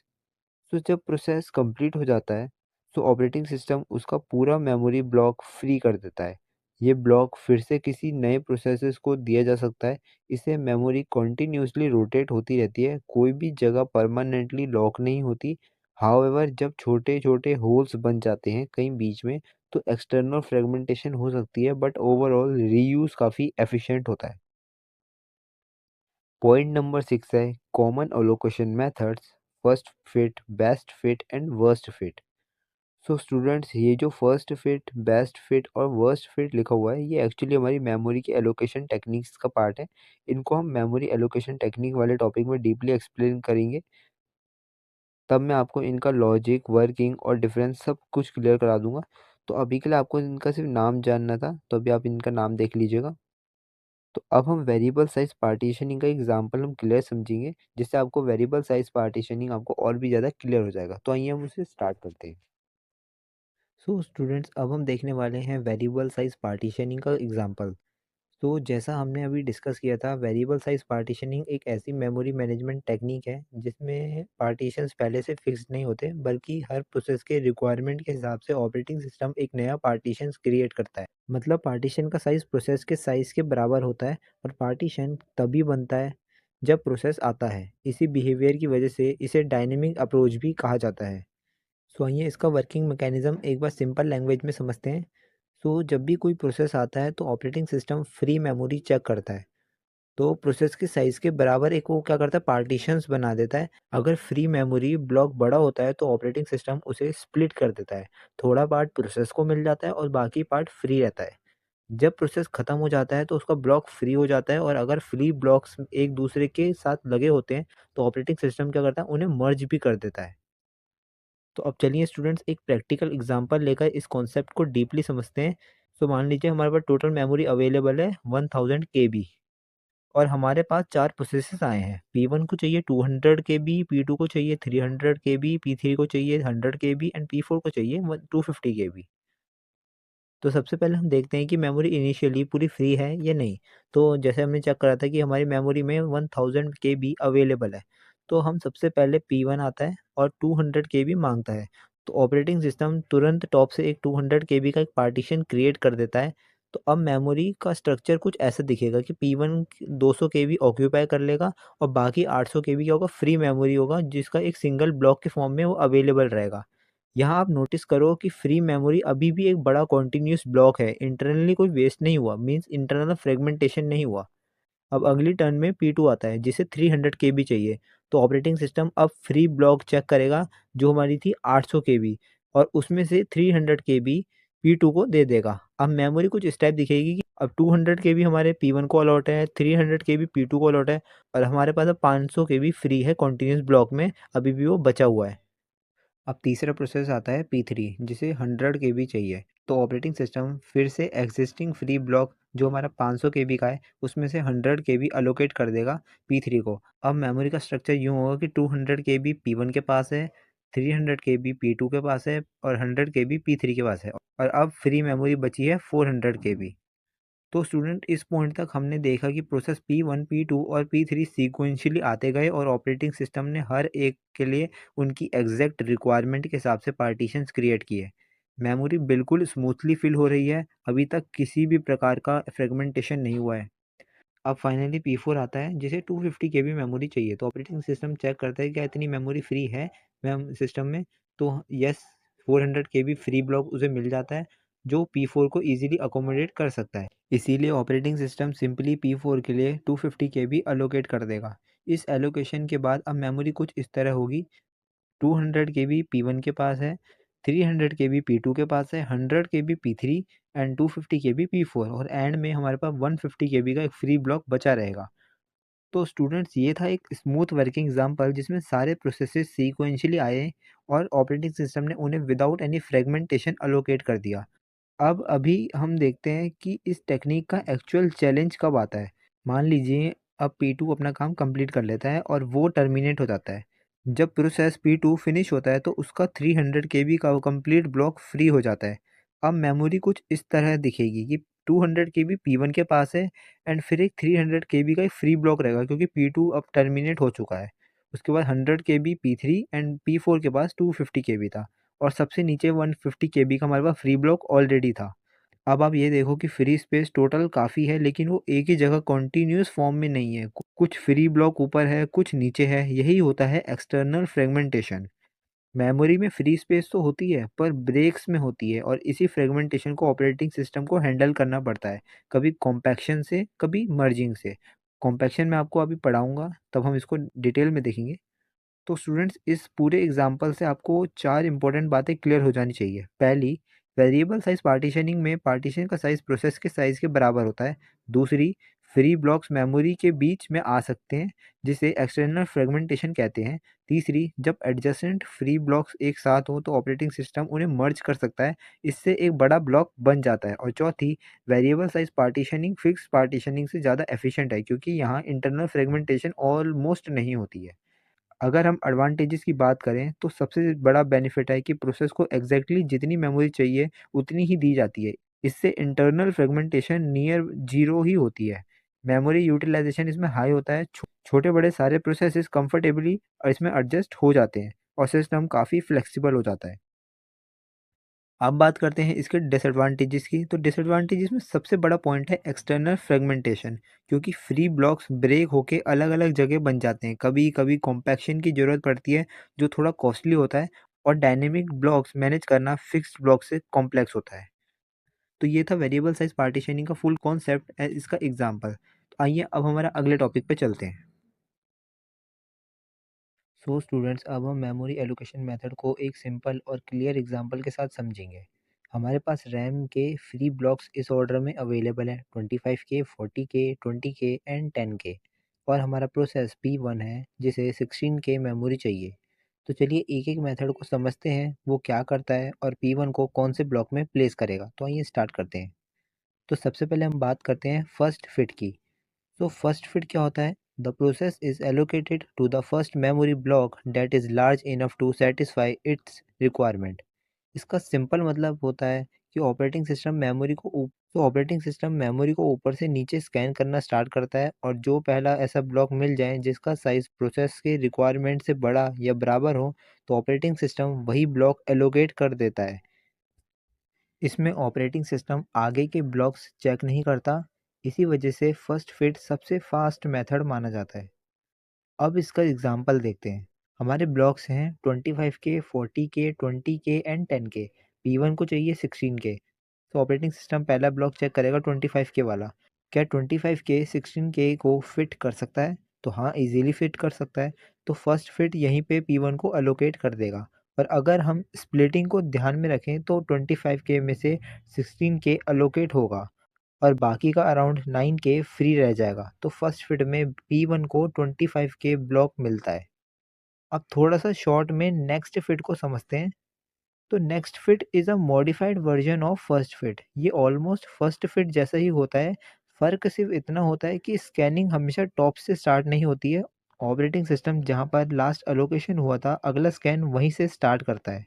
[SPEAKER 3] तो जब प्रोसेस कंप्लीट हो जाता है तो ऑपरेटिंग सिस्टम उसका पूरा मेमोरी ब्लॉक फ्री कर देता है। ये ब्लॉक फिर से किसी नए प्रोसेसेस को दिया जा सकता है। इससे मेमोरी कॉन्टिन्यूसली रोटेट होती रहती है, कोई भी जगह परमानेंटली लॉक नहीं होती। हाउएवर जब छोटे छोटे होल्स बन जाते हैं कहीं बीच में तो एक्सटर्नल फ्रेगमेंटेशन हो सकती है, बट ओवरऑल रीयूज काफ़ी एफिशिएंट होता है। पॉइंट नंबर 6 है common allocation methods, first fit, best fit and worst fit. So students, ये जो फर्स्ट फिट, बेस्ट फिट और वर्स्ट फिट लिखा हुआ है, ये एक्चुअली हमारी मेमोरी की एलोकेशन टेक्निक्स का पार्ट है। इनको हम मेमोरी एलोकेशन टेक्निक वाले टॉपिक में डीपली एक्सप्लेन करेंगे, तब मैं आपको इनका लॉजिक, वर्किंग और डिफरेंस सब कुछ क्लियर करा दूंगा। तो अभी के लिए आपको इनका सिर्फ नाम जानना था, तो अभी आप इनका नाम देख लीजिएगा। तो अब हम वेरिएबल साइज पार्टीशनिंग का एग्जांपल हम क्लियर समझेंगे, जिससे आपको वेरिएबल साइज पार्टीशनिंग आपको और भी ज़्यादा क्लियर हो जाएगा। तो आइए हम उसे स्टार्ट करते हैं। सो स्टूडेंट्स, अब हम देखने वाले हैं वेरिएबल साइज पार्टीशनिंग का एग्जांपल। तो जैसा हमने अभी डिस्कस किया था, वेरिएबल साइज पार्टीशनिंग एक ऐसी मेमोरी मैनेजमेंट टेक्निक है जिसमें पार्टीशंस पहले से फिक्स नहीं होते, बल्कि हर प्रोसेस के रिक्वायरमेंट के हिसाब से ऑपरेटिंग सिस्टम एक नया पार्टीशंस क्रिएट करता है। मतलब पार्टीशन का साइज प्रोसेस के साइज के बराबर होता है, और पार्टीशन तभी बनता है जब प्रोसेस आता है। इसी बिहेवियर की वजह से इसे डायनेमिक अप्रोच भी कहा जाता है। सो आइए इसका वर्किंग मैकेनिज्म एक बार सिंपल लैंग्वेज में समझते हैं। सो जब भी कोई प्रोसेस आता है तो operating system free memory check करता है। तो प्रोसेस के साइज के बराबर एक वो क्या करता है, पार्टीशंस बना देता है। अगर फ्री मेमोरी ब्लॉक बड़ा होता है तो ऑपरेटिंग सिस्टम उसे स्प्लिट कर देता है। थोड़ा पार्ट प्रोसेस को मिल जाता है और बाकी पार्ट फ्री रहता है। जब प्रोसेस खत्म हो जाता है तो उसका ब्लॉक फ्री हो जाता है, और अगर फ्री ब्लॉक्स एक दूसरे के साथ लगे होते हैं तो ऑपरेटिंग सिस्टम क्या करता है, उन्हें मर्ज भी कर देता है। तो अब चलिए स्टूडेंट्स, एक प्रैक्टिकल एग्जांपल लेकर इस कॉन्सेप्ट को डीपली समझते हैं। तो मान लीजिए हमारे पास टोटल मेमोरी अवेलेबल है 1000 KB, और हमारे पास चार प्रोसेसेस आए हैं। P1 को चाहिए 200 KB, P2 को चाहिए 300 KB, P3 को चाहिए 100 KB एंड P4 को चाहिए 250 KB। तो सबसे पहले हम देखते हैं कि मेमोरी इनिशियली पूरी फ्री है या नहीं। तो जैसे हमने चेक करा था कि हमारी मेमोरी में 1000 KB अवेलेबल है। तो हम सबसे पहले P1 आता है और 200 KB मांगता है। तो ऑपरेटिंग सिस्टम तुरंत टॉप से एक 200 KB का एक पार्टीशन क्रिएट कर देता है। तो अब मेमोरी का स्ट्रक्चर कुछ ऐसा दिखेगा कि P1 200 KB ऑक्यूपाई कर लेगा, और बाकी 800 KB क्या होगा, फ्री मेमोरी होगा, जिसका एक सिंगल ब्लॉक के फॉर्म में वो अवेलेबल रहेगा। यहाँ आप नोटिस करो कि फ्री मेमोरी अभी भी एक बड़ा कॉन्टिन्यूस ब्लॉक है, इंटरनली कोई वेस्ट नहीं हुआ, मीन्स इंटरनल फ्रेगमेंटेशन नहीं हुआ। अब अगली टर्न में P2 आता है जिसे 300 KB चाहिए। तो ऑपरेटिंग सिस्टम अब फ्री ब्लॉक चेक करेगा जो हमारी थी 800 KB, और उसमें से 300 KB P2 को दे देगा। अब मेमोरी कुछ इस टाइप दिखेगी कि अब 200 KB हमारे P1 को अलॉट है, 300 KB P2 को अलॉट है, और हमारे पास अब 500 KB फ्री है कॉन्टिन्यूस ब्लॉक में, अभी भी वो बचा हुआ है। अब तीसरा प्रोसेस आता है P3 जिसे 100 KB चाहिए। तो ऑपरेटिंग सिस्टम फिर से एग्जिस्टिंग फ्री ब्लॉक जो हमारा 500 KB का है उसमें से 100 KB अलोकेट कर देगा P3 को। अब मेमोरी का स्ट्रक्चर यूँ होगा कि 200 KB P1 के पास है, 300 KB P2 के पास है, और 100 KB P3 के पास है, और अब फ्री मेमोरी बची है 400 KB। तो स्टूडेंट, इस पॉइंट तक हमने देखा कि प्रोसेस P1, P2 और P3 सीक्वेंशियली आते गए, और ऑपरेटिंग सिस्टम ने हर एक के लिए उनकी एग्जैक्ट रिक्वायरमेंट के हिसाब से पार्टीशंस क्रिएट किए। मेमोरी बिल्कुल स्मूथली फिल हो रही है, अभी तक किसी भी प्रकार का फ्रेगमेंटेशन नहीं हुआ है। अब फाइनली P4 आता है जिसे 250 KB मेमोरी चाहिए। तो ऑपरेटिंग सिस्टम चेक करता है क्या इतनी मेमोरी फ्री है मैम सिस्टम में। तो यस, 400 KB फ्री ब्लॉक उसे मिल जाता है जो P4 को इजीली अकोमोडेट कर सकता है। इसीलिए ऑपरेटिंग सिस्टम सिंपली P4 के लिए 250 KB अलोकेट कर देगा। इस एलोकेशन के बाद अब मेमोरी कुछ इस तरह होगी। 200 KB P1 के पास है, 300 KB P2 के पास है, 100 KB P3 and 250 KB P4, और एंड में हमारे पास 150 KB का एक फ्री ब्लॉक बचा रहेगा। तो स्टूडेंट्स, ये था एक स्मूथ वर्किंग एग्जांपल जिसमें सारे प्रोसेसेस सीक्वेंशियली आए, और ऑपरेटिंग सिस्टम ने उन्हें विदाउट एनी फ्रेगमेंटेशन अलोकेट कर दिया। अब अभी हम देखते हैं कि इस टेक्निक का एक्चुअल चैलेंज कब आता है। मान लीजिए अब P2 अपना काम कंप्लीट कर लेता है और वो टर्मिनेट हो जाता है। जब प्रोसेस P2 फिनिश होता है तो उसका 300 KB का वो कंप्लीट ब्लॉक फ्री हो जाता है। अब मेमोरी कुछ इस तरह दिखेगी कि 200 KB P1 के पास है, एंड फिर एक 300 KB का एक फ्री ब्लॉक रहेगा क्योंकि P2 अब टर्मिनेट हो चुका है। उसके बाद 100 KB P3 एंड P4 के पास 250 KB था, और सबसे नीचे 150 KB का हमारे पास फ्री ब्लॉक ऑलरेडी था। अब आप ये देखो कि फ्री स्पेस टोटल काफ़ी है, लेकिन वो एक ही जगह कॉन्टिन्यूस फॉर्म में नहीं है। कुछ फ्री ब्लॉक ऊपर है, कुछ नीचे है। यही होता है एक्सटर्नल फ्रेगमेंटेशन। मेमोरी में फ्री स्पेस तो होती है पर ब्रेक्स में होती है, और इसी फ्रेगमेंटेशन को ऑपरेटिंग सिस्टम को हैंडल करना पड़ता है, कभी कॉम्पैक्शन से, कभी मर्जिंग से।
[SPEAKER 2] कॉम्पैक्शन मैं आपको अभी पढ़ाऊँगा, तब हम इसको डिटेल में देखेंगे। तो स्टूडेंट्स इस पूरे एग्जाम्पल से आपको 4 इंपॉर्टेंट बातें क्लियर हो जानी चाहिए। पहली, वेरिएबल साइज पार्टीशनिंग में पार्टीशन का साइज प्रोसेस के साइज के बराबर होता है। दूसरी, फ्री ब्लॉक्स मेमोरी के बीच में आ सकते हैं, जिसे एक्सटर्नल फ्रेगमेंटेशन कहते हैं। तीसरी, जब एडजेसेंट फ्री ब्लॉक्स एक साथ हों तो ऑपरेटिंग सिस्टम उन्हें मर्ज कर सकता है, इससे एक बड़ा ब्लॉक बन जाता है। और चौथी, variable size partitioning fix partitioning से ज़्यादा एफिशिएंट है, क्योंकि यहाँ इंटरनल फ्रेगमेंटेशन ऑलमोस्ट नहीं होती है। अगर हम एडवांटेजेस की बात करें तो सबसे बड़ा बेनिफिट है कि प्रोसेस को एग्जैक्टली जितनी मेमोरी चाहिए उतनी ही दी जाती है। इससे इंटरनल फ्रेगमेंटेशन नियर जीरो ही होती है। मेमोरी यूटिलाइजेशन इसमें हाई होता है। छोटे बड़े सारे प्रोसेसेस कंफर्टेबली और इसमें एडजस्ट हो जाते हैं और सिस्टम काफ़ी फ्लेक्सिबल हो जाता है। अब बात करते हैं इसके डिसएडवांटेजेस की। तो डिसएडवांटेजेस में सबसे बड़ा पॉइंट है एक्सटर्नल फ्रेगमेंटेशन, क्योंकि फ्री ब्लॉक्स ब्रेक होके अलग अलग जगह बन जाते हैं। कभी कभी कॉम्पैक्शन की ज़रूरत पड़ती है, जो थोड़ा कॉस्टली होता है, और डायनेमिक ब्लॉक्स मैनेज करना फिक्स्ड ब्लॉक से कॉम्प्लेक्स होता है। तो ये था वेरिएबल साइज पार्टीशनिंग का फुल कॉन्सेप्ट, इसका एग्जाम्पल। तो आइए अब हमारा अगले टॉपिक पे चलते हैं। सो स्टूडेंट्स, अब हम मेमोरी एलोकेशन मेथड को एक सिंपल और क्लियर एग्जांपल के साथ समझेंगे। हमारे पास रैम के फ्री ब्लॉक्स इस ऑर्डर में अवेलेबल हैं: 25K, 40K, 20K and 10K। और हमारा प्रोसेस P1 है, जिसे 16K मेमोरी चाहिए। तो चलिए एक एक मेथड को समझते हैं, वो क्या करता है और P1 को कौन से ब्लॉक में प्लेस करेगा। तो आइए स्टार्ट करते हैं। तो सबसे पहले हम बात करते हैं फर्स्ट फिट की। तो फर्स्ट फिट क्या होता है? The process is allocated to the first memory block that is large enough to satisfy its requirement. इसका सिंपल मतलब होता है कि ऑपरेटिंग सिस्टम मेमोरी को ऊपर से नीचे स्कैन करना स्टार्ट करता है, और जो पहला ऐसा ब्लॉक मिल जाए जिसका साइज प्रोसेस के रिक्वायरमेंट से बड़ा या बराबर हो, तो ऑपरेटिंग सिस्टम वही ब्लॉक एलोकेट कर देता है। इसमें ऑपरेटिंग सिस्टम आगे के ब्लॉक्स चेक नहीं करता। इसी वजह से फर्स्ट फिट सबसे फास्ट मेथड माना जाता है। अब इसका एग्जांपल देखते हैं। हमारे ब्लॉक्स हैं 25K, 40K, 20K and 10K। P1 को चाहिए 16K। तो ऑपरेटिंग सिस्टम पहला ब्लॉक चेक करेगा 25K वाला। क्या 25K 16K को फिट कर सकता है? तो हाँ, इजीली फिट कर सकता है। तो फर्स्ट फिट यहीं पे P1 को अलोकेट कर देगा। और अगर हम स्प्लिटिंग को ध्यान में रखें तो 25K में से 16K अलोकेट होगा और बाकी का अराउंड 9K फ्री रह जाएगा। तो फर्स्ट फिट में P1 को 25K ब्लॉक मिलता है। अब थोड़ा सा शॉर्ट में नेक्स्ट फिट को समझते हैं। तो next fit is a modified version of first fit. ये ऑलमोस्ट फर्स्ट फिट जैसा ही होता है। फ़र्क सिर्फ इतना होता है कि स्कैनिंग हमेशा टॉप से स्टार्ट नहीं होती है। ऑपरेटिंग सिस्टम जहाँ पर लास्ट एलोकेशन हुआ था, अगला स्कैन वहीं से स्टार्ट करता है।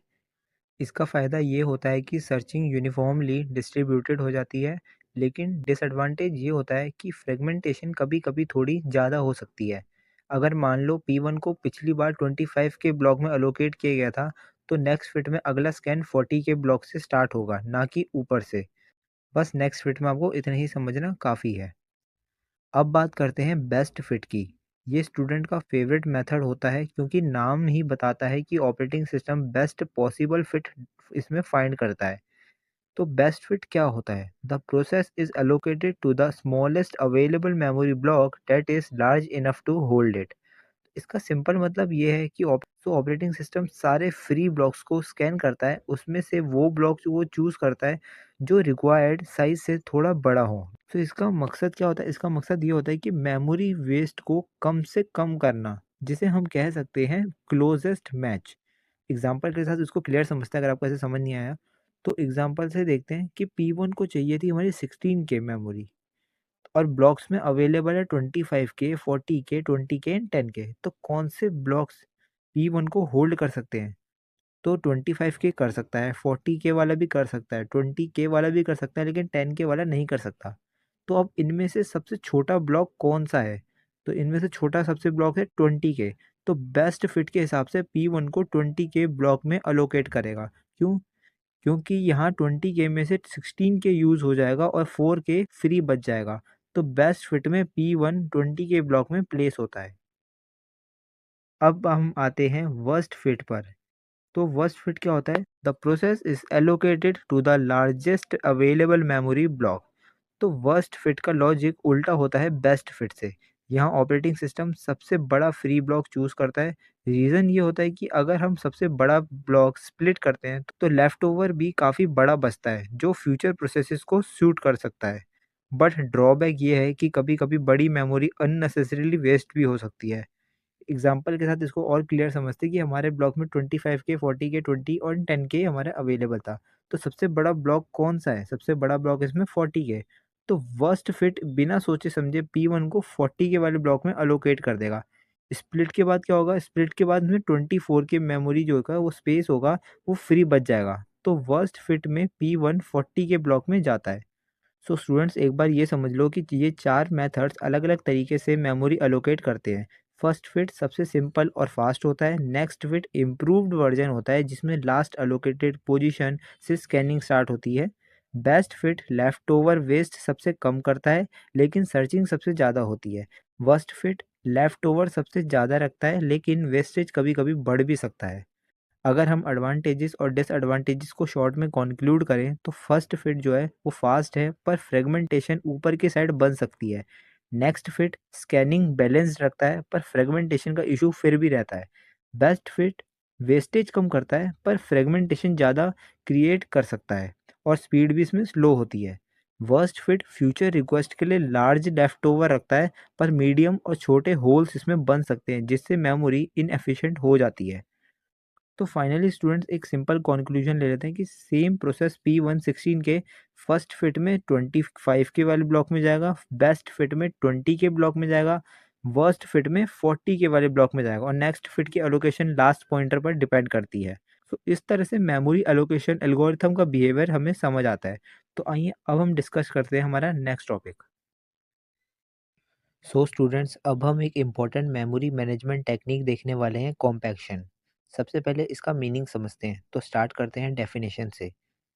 [SPEAKER 2] इसका फ़ायदा ये होता है कि सर्चिंग यूनिफॉर्मली डिस्ट्रीब्यूटेड हो जाती है, लेकिन डिसएडवांटेज ये होता है कि फ्रेगमेंटेशन कभी-कभी थोड़ी ज़्यादा हो सकती है। अगर मान लो P1 को पिछली बार 25 के ब्लॉक में एलोकेट किया गया था, तो नेक्स्ट फिट में अगला स्कैन 40 के ब्लॉक से स्टार्ट होगा, ना कि ऊपर से। बस नेक्स्ट फिट में आपको इतना ही समझना काफ़ी है। अब बात करते हैं बेस्ट फिट की। ये स्टूडेंट का फेवरेट मेथड होता है, क्योंकि नाम ही बताता है कि operating system best possible fit इसमें फाइंड करता है। तो बेस्ट फिट क्या होता है? The process is allocated to the smallest available memory block that is large enough to hold it. इसका सिंपल मतलब ये है कि ऑपरेटिंग सिस्टम सारे फ्री ब्लॉक्स को स्कैन करता है, उसमें से वो ब्लॉक जो वो चूज करता है जो रिक्वायर्ड साइज से थोड़ा बड़ा हो। तो इसका मकसद क्या होता है? इसका मकसद ये होता है कि मेमोरी वेस्ट को कम से कम करना, जिसे हम कह सकते हैं क्लोजेस्ट मैच। एग्जाम्पल के साथ इसको क्लियर समझते हैं, अगर आपको ऐसे समझ नहीं आया तो एग्जाम्पल से देखते हैं कि P1 को चाहिए थी हमारी 16K मेमोरी, और ब्लॉक्स में अवेलेबल है 25K, 40K, 20K and 10K। तो कौन से ब्लॉक्स P1 को होल्ड कर सकते हैं? तो 25K कर सकता है, 40K वाला भी कर सकता है, 20K वाला भी कर सकता है, लेकिन 10K वाला नहीं कर सकता। तो अब इनमें से सबसे छोटा ब्लॉक कौन सा है? तो इनमें से छोटा सबसे ब्लॉक है 20K। तो बेस्ट फिट के हिसाब से P1 को 20K ब्लॉक में अलोकेट करेगा। क्यों? क्योंकि यहाँ 20K में से 16K यूज़ हो जाएगा और 4K फ्री बच जाएगा। तो बेस्ट फिट में P1 20K ब्लॉक में प्लेस होता है। अब हम आते हैं वर्स्ट फिट पर। तो वर्स्ट फिट क्या होता है? The process is allocated to the largest available memory block. तो वर्स्ट फिट का लॉजिक उल्टा होता है बेस्ट फिट से।
[SPEAKER 1] यहाँ ऑपरेटिंग सिस्टम सबसे बड़ा फ्री ब्लॉक चूज़ करता है। रीज़न ये होता है कि अगर हम सबसे बड़ा ब्लॉक स्प्लिट करते हैं तो लेफ्ट ओवर भी काफ़ी बड़ा बचता है जो फ्यूचर प्रोसेसेस को सूट कर सकता है। बट ड्रॉबैक ये है कि कभी-कभी बड़ी मेमोरी अननेसेसरीली वेस्ट भी हो सकती है। एग्जाम्पल के साथ इसको और क्लियर समझते हैं कि हमारे ब्लॉक में 25K, 40K, 20 और 10K हमारे अवेलेबल था। तो सबसे बड़ा ब्लॉक कौन-सा है? सबसे बड़ा ब्लॉक इसमें 40K। तो वर्स्ट फिट बिना सोचे समझे P1 को 40K वाले ब्लॉक में अलोकेट कर देगा। स्प्लिट के बाद क्या होगा? स्प्लिट के बाद में 24K मेमोरी जो होगा वो स्पेस होगा वो फ्री बच जाएगा। तो वर्स्ट फिट में P1 40K ब्लॉक में जाता है। सो स्टूडेंट्स एक बार ये समझ लो कि ये 4 मेथड्स अलग-अलग तरीके से मेमोरी एलोकेट करते हैं। फर्स्ट फिट सबसे सिंपल और फास्ट होता है। नेक्स्ट फिट इम्प्रूव्ड वर्जन होता है जिसमें लास्ट एलोकेटेड पोजीशन से स्कैनिंग स्टार्ट होती है। Best fit left over waste सबसे कम करता है लेकिन सर्चिंग सबसे ज़्यादा होती है। वर्स्ट फिट लेफ्ट ओवर सबसे ज़्यादा रखता है लेकिन वेस्टेज कभी-कभी बढ़ भी सकता है। अगर हम एडवांटेजेस और डिसएडवांटेजेस को शॉर्ट में कॉन्क्लूड करें तो फर्स्ट फिट जो है वो फास्ट है पर फ्रेगमेंटेशन ऊपर की साइड बन सकती है। नेक्स्ट फिट स्कैनिंग बैलेंस्ड रखता है पर फ्रेगमेंटेशन का इशू फिर भी रहता है। बेस्ट फिट वेस्टेज कम करता है पर फ्रेगमेंटेशन ज़्यादा क्रिएट कर सकता है और स्पीड भी इसमें स्लो होती है। वर्स्ट फिट फ्यूचर रिक्वेस्ट के लिए लार्ज लेफ्ट ओवर रखता है पर मीडियम और छोटे होल्स इसमें बन सकते हैं जिससे मेमोरी इनएफिशिएंट हो जाती है। तो फाइनली स्टूडेंट्स एक सिंपल कंक्लूजन ले लेते हैं कि सेम प्रोसेस P116 के फर्स्ट फिट में 25 के वाले ब्लॉक में जाएगा, बेस्ट फिट में 20 के ब्लॉक में जाएगा, वर्स्ट फिट में 40 के वाले ब्लॉक में जाएगा और नेक्स्ट फिट की एलोकेशन लास्ट पॉइंटर पर डिपेंड करती है। तो इस तरह से मेमोरी एलोकेशन एल्गोरिथम का बिहेवियर हमें समझ आता है। तो आइए अब हम डिस्कस करते हैं हमारा नेक्स्ट टॉपिक। सो स्टूडेंट्स अब हम एक इम्पॉर्टेंट मेमोरी मैनेजमेंट टेक्निक देखने वाले हैं, कॉम्पैक्शन। सबसे पहले इसका मीनिंग समझते हैं तो स्टार्ट करते हैं डेफिनेशन से।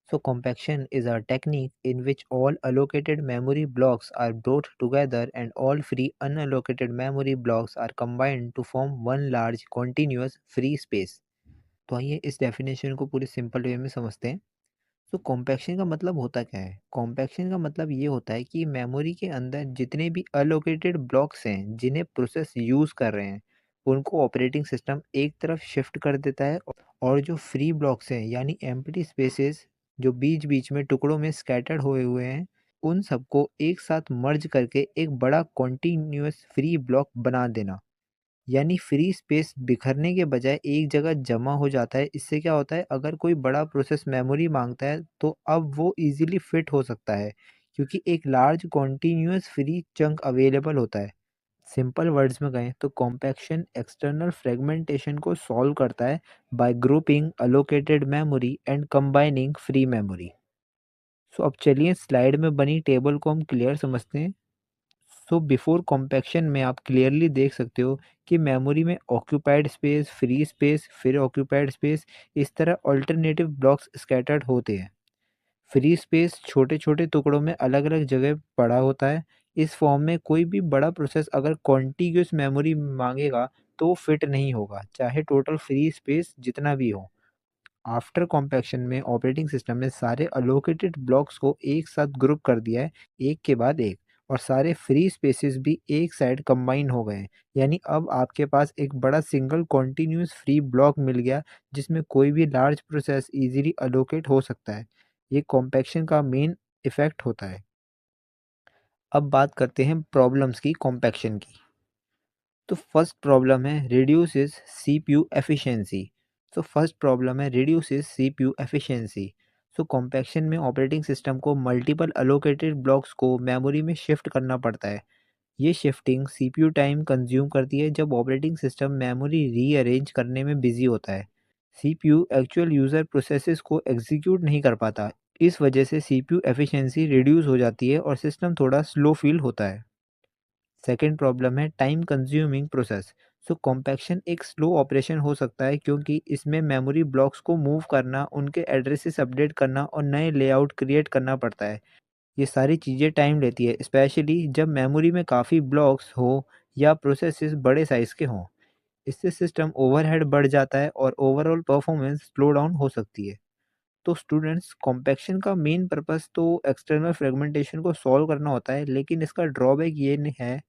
[SPEAKER 1] So compaction is a technique in which all allocated memory blocks are brought together and all free unallocated memory blocks are combined to form one large continuous free space. तो आइए इस डेफिनेशन को पूरे सिंपल वे में समझते हैं। तो कॉम्पैक्शन का मतलब होता क्या है? कॉम्पैक्शन का मतलब ये होता है कि मेमोरी के अंदर जितने भी अलोकेटेड ब्लॉक्स हैं जिन्हें प्रोसेस यूज़ कर रहे हैं उनको ऑपरेटिंग सिस्टम एक तरफ शिफ्ट कर देता है और जो फ्री ब्लॉक्स हैं यानी एम्प्टी स्पेसेस जो बीच बीच में टुकड़ों में स्कैटर्ड हुए हुए हैं उन सबको एक साथ मर्ज करके एक बड़ा कॉन्टिन्यूअस फ्री ब्लॉक बना देना। यानी फ्री स्पेस बिखरने के बजाय एक जगह जमा हो जाता है। इससे क्या होता है, अगर कोई बड़ा प्रोसेस मेमोरी मांगता है तो अब वो इजीली फिट हो सकता है क्योंकि एक large continuous free chunk available होता है। सिंपल वर्ड्स में कहें तो कॉम्पैक्शन एक्सटर्नल फ्रेगमेंटेशन को सॉल्व करता है by grouping allocated memory and combining free memory. So अब चलिए स्लाइड में बनी टेबल को हम क्लियर समझते हैं। सो बिफोर कॉम्पैक्शन में आप क्लियरली देख सकते हो कि मेमोरी में ऑक्यूपाइड स्पेस, फ्री स्पेस, फिर ऑक्यूपाइड स्पेस, इस तरह अल्टरनेटिव ब्लॉक्स स्कैटर्ड होते हैं। फ्री स्पेस छोटे छोटे टुकड़ों में अलग अलग जगह पड़ा होता है। इस फॉर्म में कोई भी बड़ा प्रोसेस अगर कॉन्टिग्यूस मेमोरी मांगेगा तो फिट नहीं होगा, चाहे टोटल फ्री स्पेस जितना भी हो। आफ्टर कॉम्पैक्शन में ऑपरेटिंग सिस्टम ने सारे अलोकेटेड ब्लॉक्स को एक साथ ग्रुप कर दिया है, एक के बाद एक, और सारे फ्री स्पेसेस भी एक साइड कंबाइन हो गए हैं। यानी अब आपके पास एक बड़ा सिंगल कॉन्टिन्यूस फ्री ब्लॉक मिल गया जिसमें कोई भी लार्ज प्रोसेस इजीली अलोकेट हो सकता है। ये कॉम्पैक्शन का मेन इफेक्ट होता है। अब बात करते हैं प्रॉब्लम्स की कॉम्पैक्शन की। तो फर्स्ट प्रॉब्लम है reduces CPU efficiency. So first problem है रिड्यूसेस सीपीयू एफिशिएंसी। सो कॉम्पैक्शन में ऑपरेटिंग सिस्टम को मल्टीपल अलोकेटेड ब्लॉक्स को मेमोरी में शिफ्ट करना पड़ता है। ये शिफ्टिंग सीपीयू टाइम कंज्यूम करती है जब ऑपरेटिंग सिस्टम मेमोरी रीअरेंज करने में बिजी होता है। सीपीयू एक्चुअल यूज़र प्रोसेसेस को एग्जीक्यूट नहीं कर पाता। इस वजह से सीपीयू एफिशिएंसी रिड्यूस हो जाती है और सिस्टम थोड़ा स्लो फील होता है। सेकेंड प्रॉब्लम है टाइम कंज्यूमिंग प्रोसेस। सो कॉम्पैक्शन एक स्लो ऑपरेशन हो सकता है क्योंकि इसमें मेमोरी ब्लॉक्स को मूव करना, उनके एड्रेसेस अपडेट करना और नए लेआउट क्रिएट करना पड़ता है। ये सारी चीज़ें टाइम लेती है, स्पेशली जब मेमोरी में काफ़ी ब्लॉक्स हो या प्रोसेसेस बड़े साइज़ के हों। इससे सिस्टम ओवरहेड बढ़ जाता है और ओवरऑल परफॉर्मेंस स्लो डाउन हो सकती है। तो स्टूडेंट्स कॉम्पैक्शन का मेन पर्पस तो एक्सटर्नल फ्रेगमेंटेशन को सॉल्व करना होता है, लेकिन इसका ड्रॉबैक ये है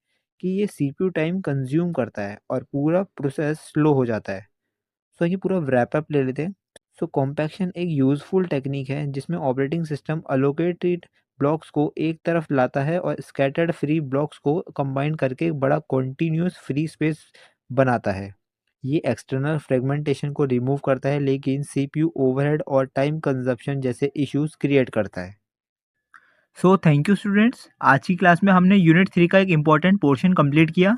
[SPEAKER 2] कि ये CPU टाइम कंज्यूम करता है और पूरा प्रोसेस स्लो हो जाता है। सो ये पूरा रैप अप ले लेते हैं। सो कॉम्पैक्शन एक यूज़फुल टेक्निक है जिसमें ऑपरेटिंग सिस्टम अलोकेटेड ब्लॉक्स को एक तरफ लाता है और स्कैटर्ड फ्री ब्लॉक्स को कंबाइन करके एक बड़ा कॉन्टिन्यूस फ्री स्पेस बनाता है। ये एक्सटर्नल फ्रेगमेंटेशन को रिमूव करता है लेकिन CPU ओवरहेड और टाइम कंजप्शन जैसे इश्यूज क्रिएट करता है।
[SPEAKER 1] सो थैंक यू स्टूडेंट्स, आज की क्लास में हमने यूनिट 3 का एक इम्पॉर्टेंट पोर्शन कंप्लीट किया।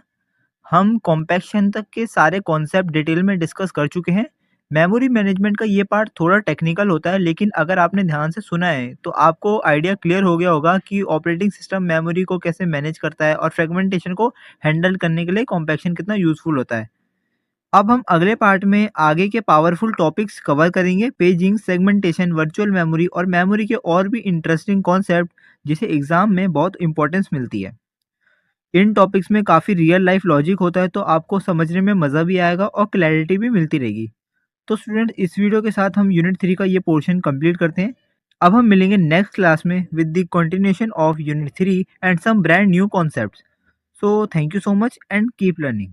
[SPEAKER 1] हम कॉम्पैक्शन तक के सारे कॉन्सेप्ट डिटेल में डिस्कस कर चुके हैं। मेमोरी मैनेजमेंट का ये पार्ट थोड़ा टेक्निकल होता है, लेकिन अगर आपने ध्यान से सुना है तो आपको आइडिया क्लियर हो गया होगा कि ऑपरेटिंग सिस्टम मेमोरी को कैसे मैनेज करता है और फ्रेगमेंटेशन को हैंडल करने के लिए कॉम्पैक्शन कितना यूजफुल होता है। अब हम अगले पार्ट में आगे के पावरफुल टॉपिक्स कवर करेंगे, पेजिंग, सेगमेंटेशन, वर्चुअल मेमोरी और मेमोरी के और भी इंटरेस्टिंग कॉन्सेप्ट जिसे एग्जाम में बहुत इंपॉर्टेंस मिलती है। इन टॉपिक्स में काफ़ी रियल लाइफ लॉजिक होता है, तो आपको समझने में मज़ा भी आएगा और क्लैरिटी भी मिलती रहेगी। तो स्टूडेंट, इस वीडियो के साथ हम यूनिट 3 का ये पोर्शन कंप्लीट करते हैं। अब हम मिलेंगे नेक्स्ट क्लास में with the continuation of unit 3 and some brand new concepts. So thank you so much and keep learning.